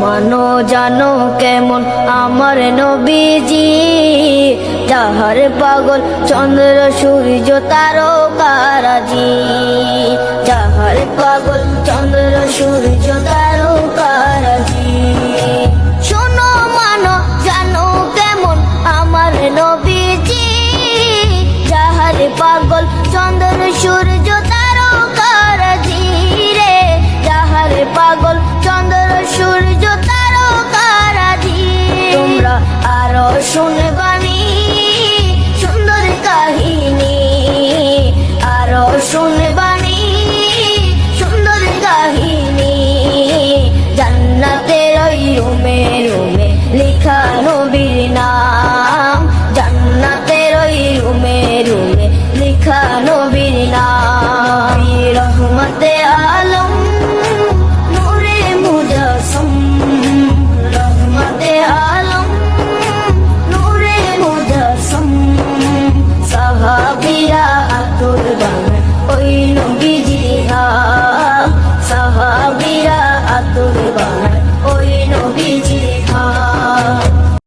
মানো জানো কেমন আমার নবীজি, যাহার পাগল চন্দ্র সূর্য তারকারাজি, যাহার পাগল চন্দ্র সূর্য তারকারাজি। শোনো মানো জানো কেমন আমার নবীজি, যাহার পাগল চন্দ্র সূর্য তারকারাজি রে, যাহার পাগল চন্দ্র সূর্য তারকারাজি। তোমরা আরো শুনবানি সুন্দর কাহিনী, আরো শুনবানি সুন্দর কাহিনী। জান্নাতের ওই রুমে রুমে লেখা নবীর নাম, জান্নাতের ওই রুমে রুমে লেখা নবীর নাম। রহমতে আলম নূরে মুজাসসম, রহমতে আলম নূরে মুজাসসম। সাহাবীরা আতর বানায় ওই নবীজি সাহাবীরা আতর বানায় ওই নবীজি।